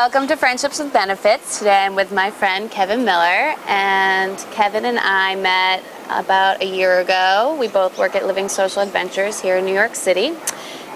welcome to Friendships with Benefits. Today I'm with my friend Kevin Miller, and Kevin and I met about a year ago. We both work at Living Social Adventures here in New York City.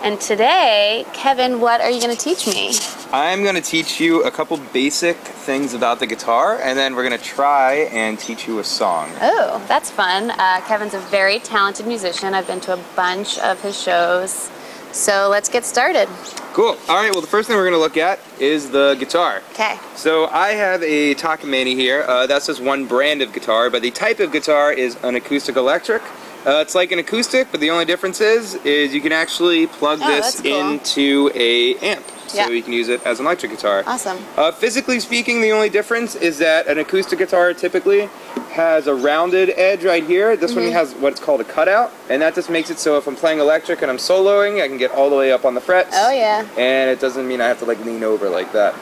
And today, Kevin, what are you going to teach me? I'm going to teach you a couple basic things about the guitar, and then we're going to try and teach you a song. Oh, that's fun. Kevin's a very talented musician. I've been to a bunch of his shows. So let's get started. Cool. All right, well, the first thing we're going to look at is the guitar. Okay. So I have a Takamine here. That's just one brand of guitar, but the type of guitar is an acoustic electric. It's like an acoustic, but the only difference is you can actually plug this into a amp. So you can use it as an electric guitar. Awesome. Physically speaking, the only difference is that an acoustic guitar typically has a rounded edge right here. This one has what's called a cutout, and that just makes it so if I'm playing electric and I'm soloing, I can get all the way up on the frets. Oh yeah. And it doesn't mean I have to like lean over like that.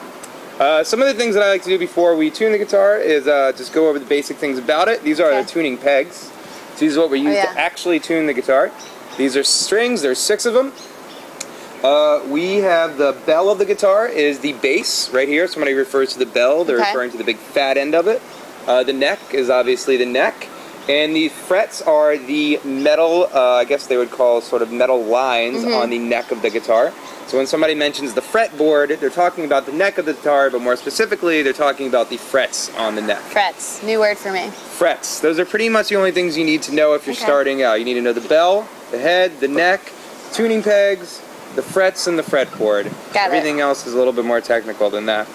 Some of the things that I like to do before we tune the guitar is just go over the basic things about it. These are the tuning pegs. So these are what we use to actually tune the guitar. These are strings, there's 6 of them. We have the bell of the guitar is the bass right here. Somebody refers to the bell, they're referring to the big fat end of it. The neck is obviously the neck. And the frets are the metal, I guess they would call sort of metal lines on the neck of the guitar. So when somebody mentions the fretboard, they're talking about the neck of the guitar, but more specifically, they're talking about the frets on the neck. Frets, new word for me. Frets. Those are pretty much the only things you need to know if you're starting out. You need to know the bell, the head, the neck, tuning pegs, the frets, and the fretboard. Everything else is a little bit more technical than that.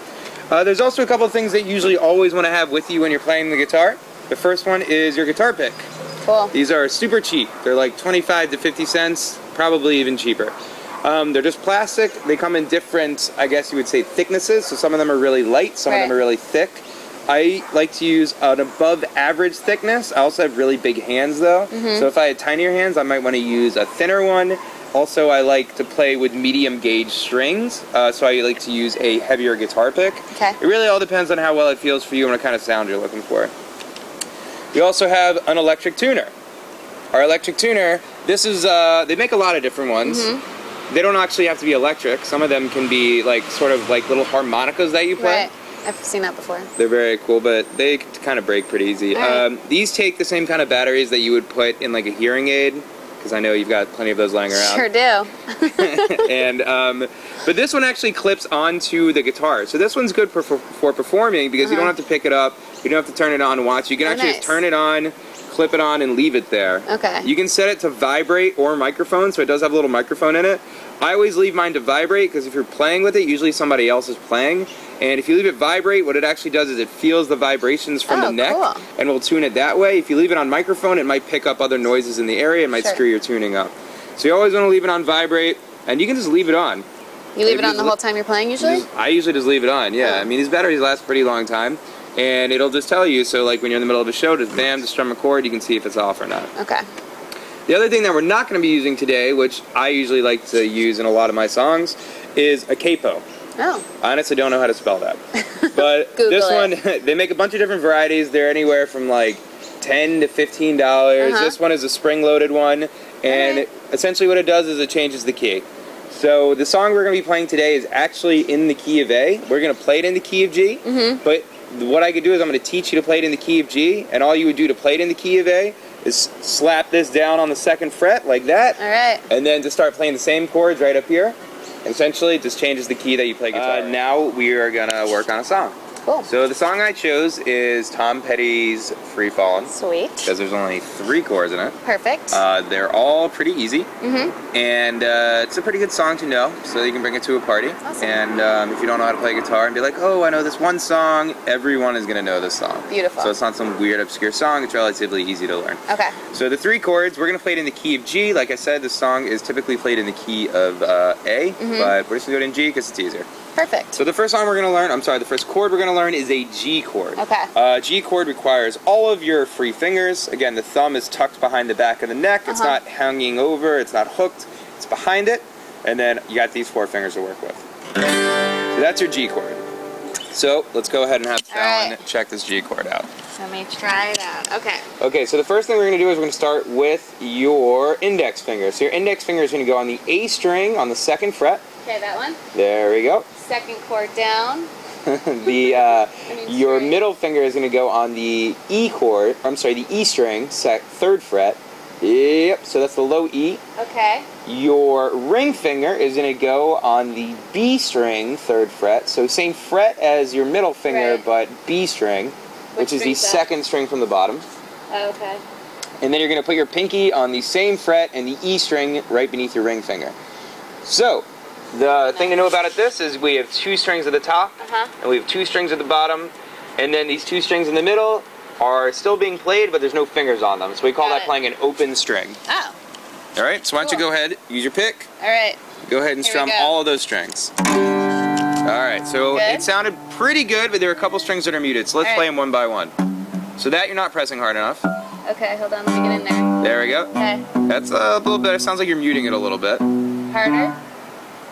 There's also a couple of things that you usually always want to have with you when you're playing the guitar. The first one is your guitar pick. Cool. These are super cheap. They're like 25 to 50 cents, probably even cheaper. They're just plastic. They come in different, I guess you would say, thicknesses. So some of them are really light, some of them are really thick. I like to use an above average thickness. I also have really big hands though. So if I had tinier hands, I might want to use a thinner one. Also, I like to play with medium gauge strings, so I like to use a heavier guitar pick. It really all depends on how well it feels for you and what kind of sound you're looking for. We also have an electric tuner. Our electric tuner, this is, they make a lot of different ones. They don't actually have to be electric. Some of them can be like sort of like little harmonicas that you play. Right. I've seen that before. They're very cool, but they kind of break pretty easy. These take the same kind of batteries that you would put in like a hearing aid, because I know you've got plenty of those lying around. Sure do. And but this one actually clips onto the guitar. So this one's good for performing because you don't have to pick it up. You don't have to turn it on and watch. You can actually just turn it on, clip it on, and leave it there. You can set it to vibrate or microphone, so it does have a little microphone in it. I always leave mine to vibrate because if you're playing with it, usually somebody else is playing. And if you leave it vibrate, what it actually does is it feels the vibrations from the neck and will tune it that way. If you leave it on microphone, it might pick up other noises in the area and might screw your tuning up. So you always want to leave it on vibrate, and you can just leave it on. You leave it on the whole time you're playing usually? I usually just leave it on, I mean, these batteries last a pretty long time. And it'll just tell you, so like when you're in the middle of a show, just bam, just strum a chord, you can see if it's off or not. The other thing that we're not going to be using today, which I usually like to use in a lot of my songs, is a capo. I honestly don't know how to spell that. But this one, they make a bunch of different varieties. They're anywhere from like $10 to $15. This one is a spring-loaded one, and essentially what it does is it changes the key. So the song we're going to be playing today is actually in the key of A. We're going to play it in the key of G, but what I could do is I'm going to teach you to play it in the key of G, and all you would do to play it in the key of A is slap this down on the 2nd fret like that, and then just start playing the same chords right up here. Essentially, it just changes the key that you play guitar. Now we are going to work on a song. So the song I chose is Tom Petty's Free Fallin'. Sweet. Because there's only 3 chords in it. Perfect. They're all pretty easy. And it's a pretty good song to know, so you can bring it to a party. And if you don't know how to play guitar and be like, oh, I know this one song, everyone is going to know this song. Beautiful. So it's not some weird, obscure song. It's relatively easy to learn. So the 3 chords, we're going to play it in the key of G. Like I said, this song is typically played in the key of A, but we're just going to do it in G because it's easier. Perfect. So the first song we're going to learn, the first chord we're going to learn is a G chord. G chord requires all of your free fingers. Again, the thumb is tucked behind the back of the neck. It's not hanging over. It's not hooked. It's behind it. And then you got these 4 fingers to work with. So that's your G chord. So let's go ahead and have Fallon check this G chord out. Let me try it out. Okay, so the first thing we're going to do is we're going to start with your index finger. So your index finger is going to go on the A string on the 2nd fret. Okay, that one. There we go. 2nd chord down. Your middle finger is going to go on the E chord, I'm sorry, the E string, 3rd fret. Yep, so that's the low E. Okay. Your ring finger is going to go on the B string, 3rd fret. So same fret as your middle finger, right. but B string, which is the 2nd string from the bottom. Oh, okay. And then you're going to put your pinky on the same fret and the E string right beneath your ring finger. So, the thing to know about this is we have 2 strings at the top, and we have 2 strings at the bottom, and then these 2 strings in the middle are still being played, but there's no fingers on them. So we call that playing an open string. Oh. Alright, so why don't you go ahead, use your pick. Alright. Go ahead and strum all of those strings. Alright, so it sounded pretty good, but there are a couple strings that are muted, so let's play them one by one. So that you're not pressing hard enough. Okay, hold on, let me get in there. There we go. Okay. That's a little better. Sounds like you're muting it a little bit. Harder?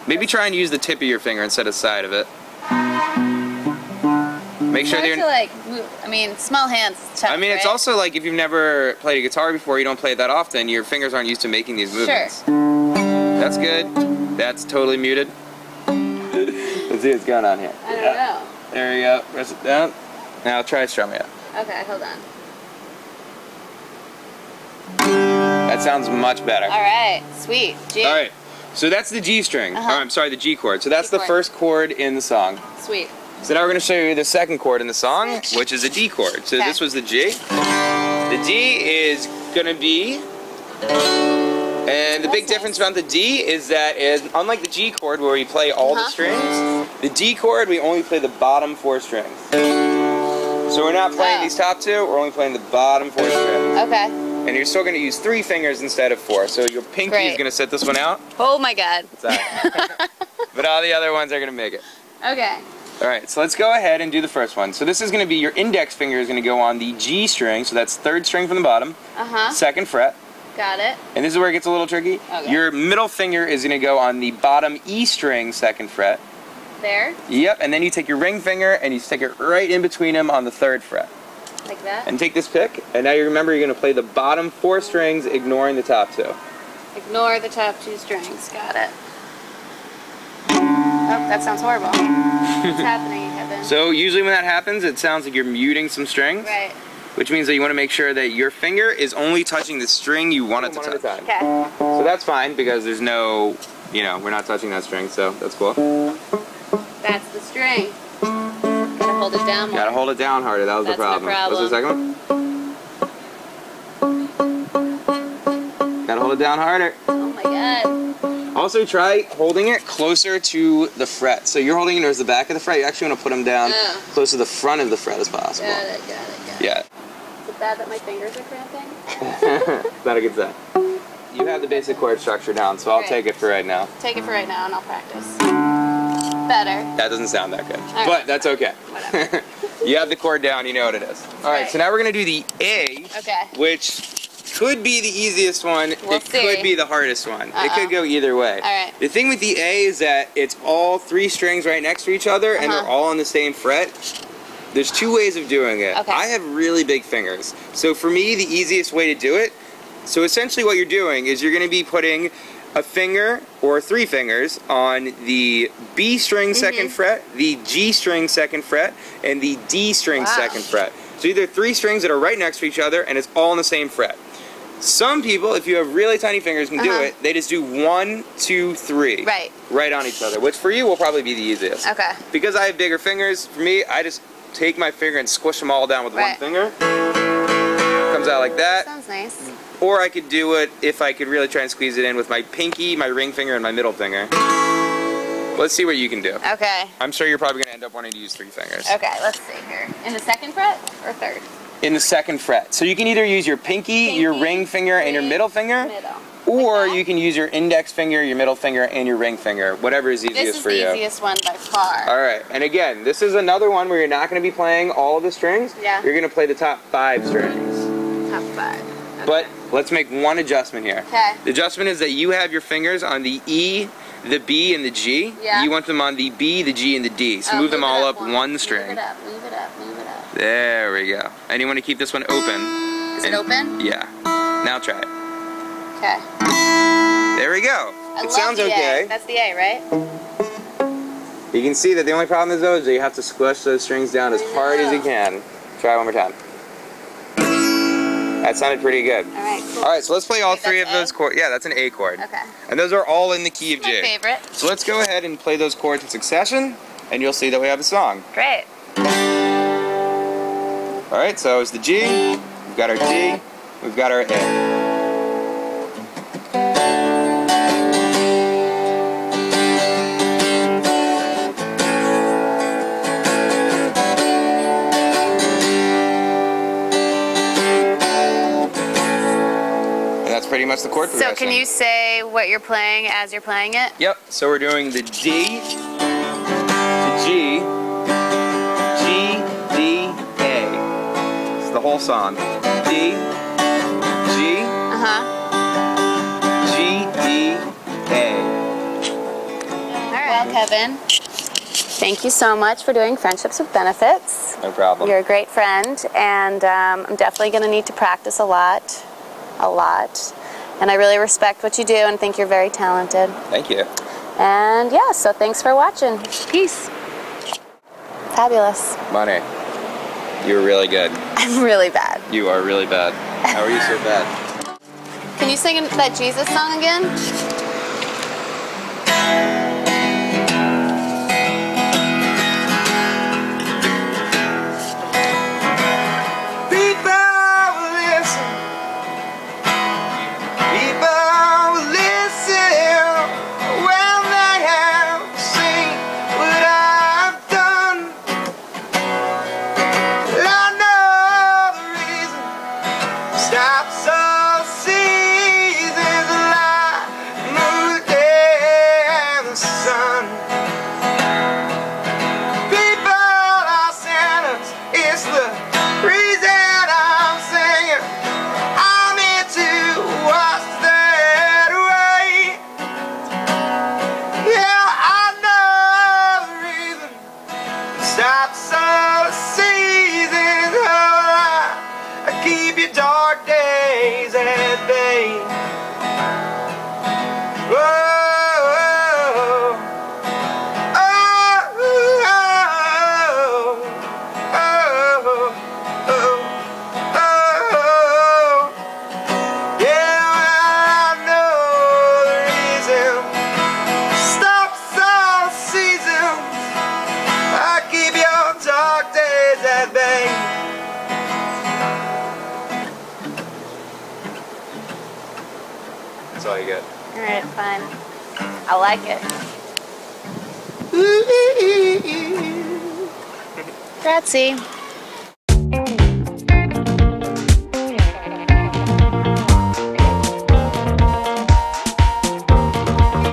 Maybe try and use the tip of your finger instead of the side of it. Make sure you're... like move. I mean, small hands is tough, I mean, it's also like if you've never played a guitar before, you don't play it that often, your fingers aren't used to making these movements. Sure. That's good. That's totally muted. Let's see what's going on here. I don't know. There you go. Press it down. Now try strumming it. Okay, hold on. That sounds much better. Alright, sweet. G. Alright, so that's the G string. Oh, I'm sorry, the G chord. So that's the first chord in the song. Sweet. So now we're going to show you the second chord in the song, which is a D chord. So this was the G. The D is going to be... And the big difference about the D is that, unlike the G chord where we play all the strings, the D chord we only play the bottom 4 strings. So we're not playing these top 2, we're only playing the bottom 4 strings. Okay. And you're still going to use 3 fingers instead of 4. So your pinky is going to set this one out. Oh my god. Sorry. But all the other ones are going to make it. Okay. Alright, so let's go ahead and do the first one. So this is going to be your index finger is going to go on the G string, so that's 3rd string from the bottom, 2nd fret. Got it. And this is where it gets a little tricky. Okay. Your middle finger is going to go on the bottom E string, 2nd fret. There? Yep, and then you take your ring finger and you stick it right in between them on the 3rd fret. Like that? And take this pick, and now you remember you're going to play the bottom 4 strings, ignoring the top 2. Ignore the top 2 strings. Got it. Oh, that sounds horrible. What's happening, Kevin? So usually when that happens, it sounds like you're muting some strings. Right. Which means that you want to make sure that your finger is only touching the string you want it to touch. Okay. So that's fine because there's no, we're not touching that string, so that's cool. That's the string. Gotta hold it down more. Gotta hold it down harder, that was the problem. What's the second one? Gotta hold it down harder. Oh my god. Also try holding it closer to the fret. So you're holding it towards the back of the fret, you actually want to put them down close to the front of the fret as possible. Got it. Yeah. Is it bad that my fingers are cramping? It's not a good sign. You have the basic chord structure down, so I'll take it for right now. Take it for right now and I'll practice. Better. That doesn't sound that good, but that's okay. Whatever. You have the chord down, you know what it is. Alright, so now we're going to do the A, which could be the easiest one, could be the hardest one. It could go either way. Alright. The thing with the A is that it's all 3 strings right next to each other and they're all on the same fret. There's 2 ways of doing it. I have really big fingers. So for me, the easiest way to do it, so essentially what you're doing is you're going to be putting a finger or 3 fingers on the B string 2nd fret, the G string 2nd fret, and the D string 2nd fret. So either 3 strings that are right next to each other and it's all on the same fret. Some people, if you have really tiny fingers, can do it. They just do 1, 2, 3. Right on each other, which for you will probably be the easiest. Okay. Because I have bigger fingers, for me, I just take my finger and squish them all down with 1 finger. Comes out like that. Sounds nice. Or I could do it if I could really try and squeeze it in with my pinky, my ring finger, and my middle finger. Let's see what you can do. Okay. I'm sure you're probably going to end up wanting to use 3 fingers. Okay, let's see here. In the 2nd fret or 3rd? In the 2nd fret. So you can either use your pinky, your ring finger, and your middle finger. Or you can use your index finger, your middle finger, and your ring finger. Whatever is easiest for you. This is the easiest one by far. Alright, and again, this is another one where you're not going to be playing all of the strings. Yeah. You're going to play the top 5 strings. Top 5. Okay. But let's make one adjustment here. Okay. The adjustment is that you have your fingers on the E, the B, and the G. Yeah. You want them on the B, the G, and the D. So move them all up 1 string. Move it up, move it up, move it up. There we go. And you want to keep this one open. Is it open? Yeah. Now try it. Okay. There we go. It sounds okay. That's the A, right? You can see that the only problem is though is that you have to squish those strings down as hard as you can. Try it one more time. That sounded pretty good. Alright, cool. Alright, so let's play all three of those chords. Yeah, that's an A chord. Okay. And those are all in the key of G. My favorite. So let's go ahead and play those chords in succession, and you'll see that we have a song. Great. Alright, so it's the G, we've got our D, we've got our A. Pretty much the chord progression. So can you say what you're playing as you're playing it? Yep, so we're doing the D to G, G, D, A. It's the whole song. D, G, G, D, A. Alright. Well, Kevin, thank you so much for doing Friendships with Benefits. No problem. You're a great friend, and I'm definitely going to need to practice a lot. And I really respect what you do and think you're very talented. Thank you. And yeah, so thanks for watching. Peace. Fabulous. Money, you're really good. I'm really bad. You are really bad. How are you so bad? Can you sing that Jesus song again? Dark days at bay. That's all you get. Alright, fine. I like it. Grazie.